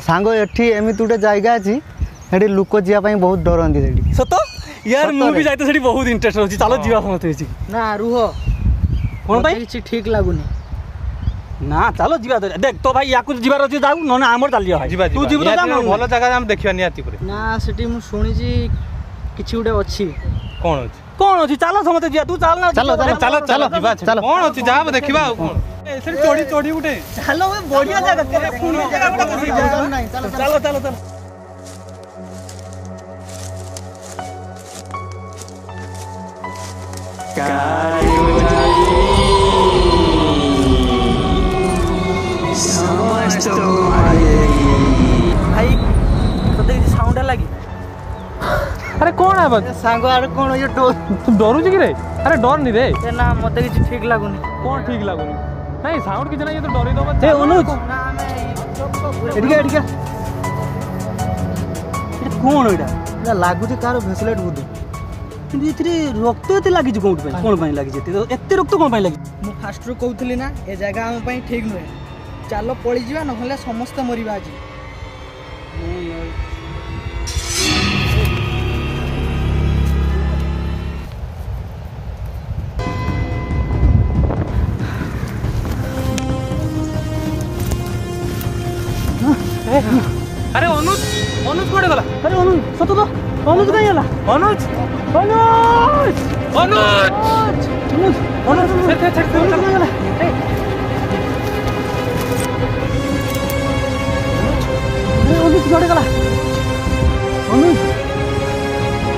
सांग एठी एमिति गोटे जगह अच्छी सेठी लोक जावाई बहुत डरती सेठी सत यार मु भी जाते सेठी बहुत इंटरेस्ट होची चलो जीवा समस्त होची ना रुह कोन भाई किछि ठीक लागुनी ना चलो जीवा देख तो भाई याकु जीवार अछि जाऊ न आमर चलियो भाई तू जीव तो जा भलो जगह हम देखिया नियाती करे ना सेठी मु सुनिजी किछि उडे अछि कौन अछि चलो समस्त जीवा तू चल ना चलो चलो चलो चलो जीवा चलो कोन अछि जा देखिबा कोन एसरी चोड़ी चोड़ी उठे चलो बढ़िया जगह केते पुनी जगह उडे चलो चलो चलो भाई तते किछि साउंड लागी अरे कौन है बस सांग आर कौन ये तू डरू छी कि रे अरे डर नहीं रे ए ना मते किछि ठीक लागुनी कौन ठीक लागुनी नहीं साउंड किछ ना ये तो डरी दो ए अनुज ना हमें एडिका एडिका ये कौन एडा एडा लागुची कार भेसलेट बुद्धि কিন্তু এতে রক্ত এতে লাগিছে কোন পাই কোন পাই লাগিছে এতে রক্ত কোন পাই লাগিছে मु फास्ट रो कहउथली ना ए जगह हम पई ठीक नुहे चलो पळी जीवा नहले समस्त मरिबा आज अरे अनुज अनुज कोडे गला अरे अनुज सतो तो अनुज कहीं गला अनुज अनुज अनुज अनुज अनुज छे छे छे चल गला ए अनुज कोडे गला अनुज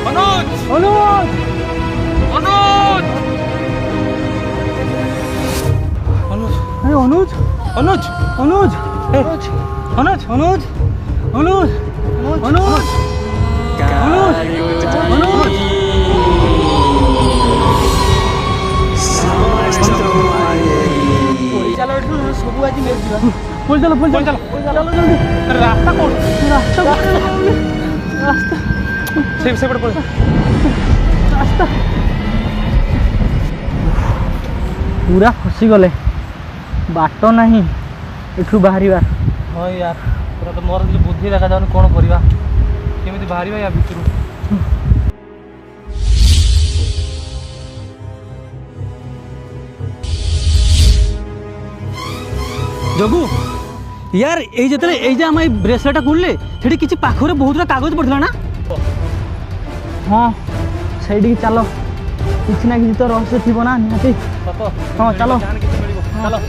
अनुज अनुज अनुज अनुज अरे अनुज अनुज अनुज अनुज अनुज अनुज अनुज अनुज अनुज चलो सब आज ले जीवा बोल चलो चलो जल्दी रास्ता कौन रास्ता से पड़ रास्ता पूरा फसी गले बाट नहीं एठू बाहरिबार हां यार पूरा तो मोर बुद्धि देखा जाउन कोन करबा केमिति बाहरिबा या भितरु जगू यार ए जतरे ए जे हम ब्रेसलेट खुलले सेठी किछि पाखरे बहुत कागज पड़थला ना हाँ सही चलो किसी ना किसी तो रहस्य थी ना निहाती हाँ चलो चलो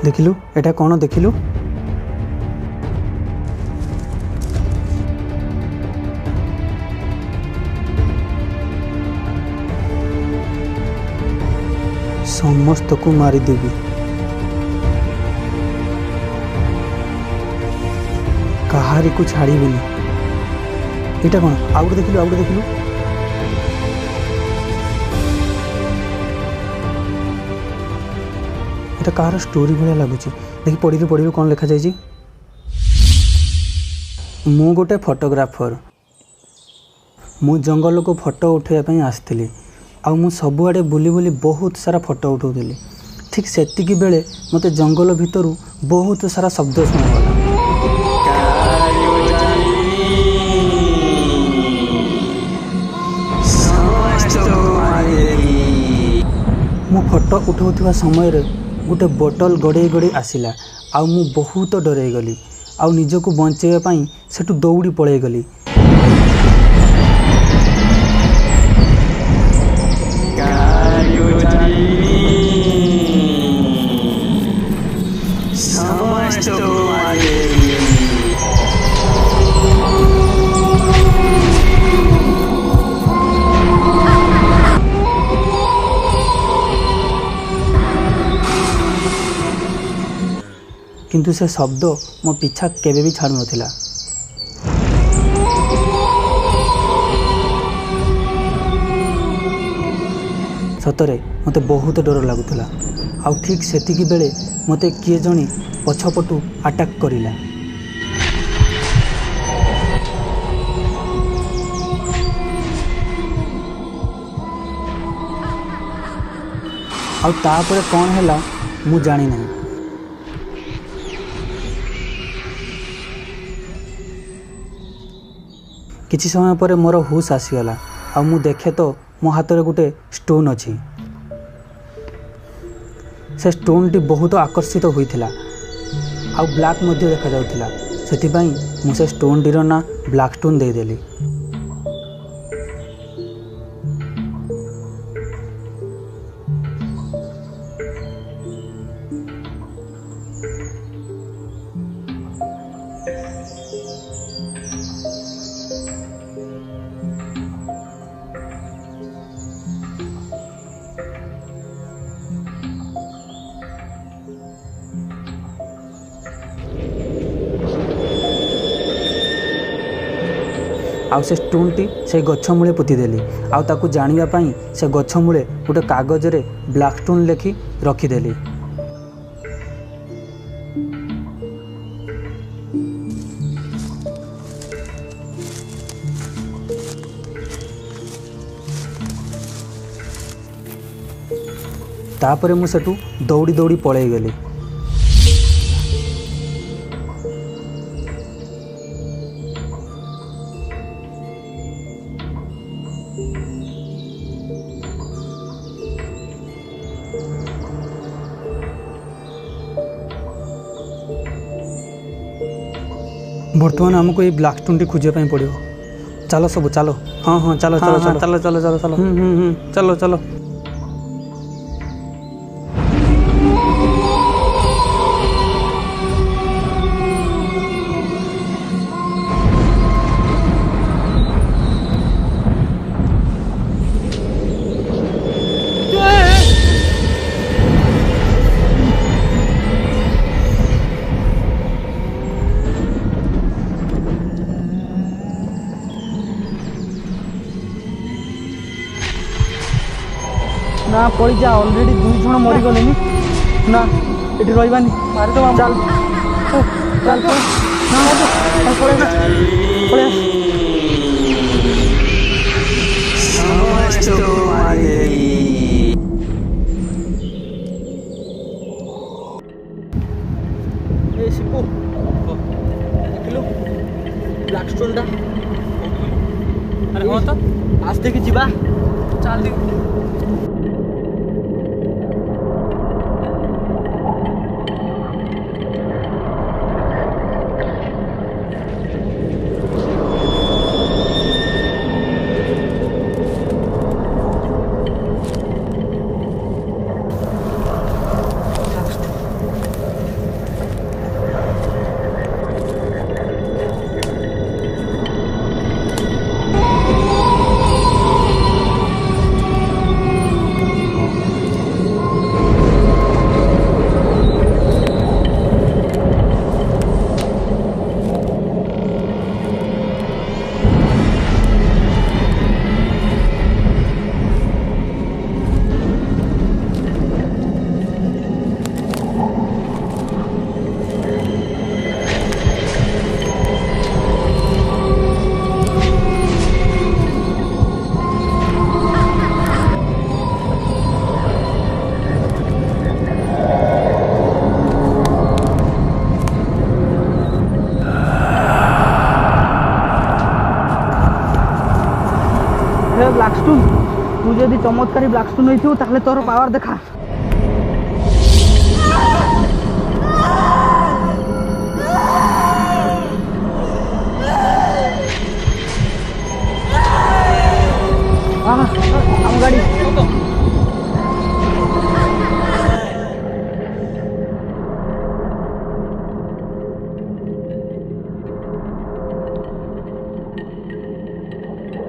देखिलु एटा कौन देखिलु समस्त को मारिदेवी कहारी को छाड़बनी यहाँ कौन आउट देखिलु এটা কার স্টোরি ভালো লাগুଛି দেখি পড়িলু কোন লেখা যাইছি মু গোটে ফটোগ্রাফর মু জঙ্গল को फोटो उठाइबा पई आस्थिली आ मु सबुआडे बुली बुली बहुत सारा फोटो उठाउली ठीक सेतिकी बेले मते जंगल भितरु बहुत सारा शब्द सुनागला मु फोटो उठाउथिबा समय रे गोटे बोतल गड़े गड़े आसिला आ मु बहुत डरे गली आ निजको बंचेबा पई सेटु दौड़ी पळै गली किंतु से शब्द मो पीछा केबे भी छाड़ू नथिला सतरे मते बहुत डर लगुला आ ठीक सेतिकी बेले मते किए जणी पछपटू अटैक करिला ଆଉ ତାପରେ କ'ଣ ହେଲା ମୁଁ ଜାଣିନାହିଁ। କିଛି ସମୟ ପରେ ମୋର ହୁସ୍ ଆସିଗଲା ଆଉ ମୁଁ ଦେଖେ ତ ମୋ ହାତରେ ଗୋଟେ ଷ୍ଟୋନ୍ ଅଛି। ସେ ଷ୍ଟୋନ୍ଟି ବହୁତ ଆକର୍ଷିତ ହୋଇଥିଲା ଆଉ ବ୍ଲାକ୍ ମଧ୍ୟ ଦେଖାଯାଉଥିଲା। ସେଥିପାଇଁ ମୁଁ ସେ ଷ୍ଟୋନ୍ଟିର ନାଁ ବ୍ଲାକ୍ ଷ୍ଟୋନ୍ ଦେଇଦେଲି। ଆଉ ସେ ଷ୍ଟୋନ୍ଟି ସେ ଗଛ ମୂଳେ ପୋତିଦେଲି ଆଉ ତାକୁ ଜାଣିବା ପାଇଁ ସେ ଗଛ ମୂଳେ ଗୋଟେ କାଗଜରେ ବ୍ଲାକ୍ ଷ୍ଟୋନ୍ ଲେଖି ରଖିଦେଲି। ତାପରେ ମୁଁ ସେଠୁ ଦୌଡ଼ି ଦୌଡ଼ି ପଳେଇଗଲି। ବର୍ତ୍ତମାନ ଆମକୁ ଏଇ ବ୍ଲାକ୍ ଷ୍ଟୋନ୍ଟି ଖୋଜିବା ପାଇଁ ପଡ଼ିବ। ଚାଲ ସବୁ ଚାଲ। ହଁ ହଁ ଚାଲ ଚାଲ ଚାଲ ଚାଲ ଚାଲ ଚାଲ ଚାଲ ଚାଲ ଚାଲ। ନା ପଳେଇଯା, ଅଲରେଡ଼ି 2 ଜଣ ମରିଗଲେନି। ନା ଏଠି ରହିବାନି, ମାରିଦେବା। ଚାଲ ଚାଲ ନା ପଳେଇ ଏ ଶିବୁ ଦେଖିଲୁ ବ୍ଲାକ୍ ଷ୍ଟୋନ୍ଟା? ଆରେ ହଁ ତ, ଆସ ଦେଖି ଯିବା। ଚାଲ ଦେଖ। ବ୍ଲାକ୍ ଷ୍ଟୋନ୍, ତୁ ଯଦି ଚମତ୍କାରୀ ବ୍ଲାକ୍ ଷ୍ଟୋନ୍ ହେଇଥିବୁ ତାହେଲେ ତୋର ପାୱାର ଦେଖା। ଆମ ଗାଡ଼ି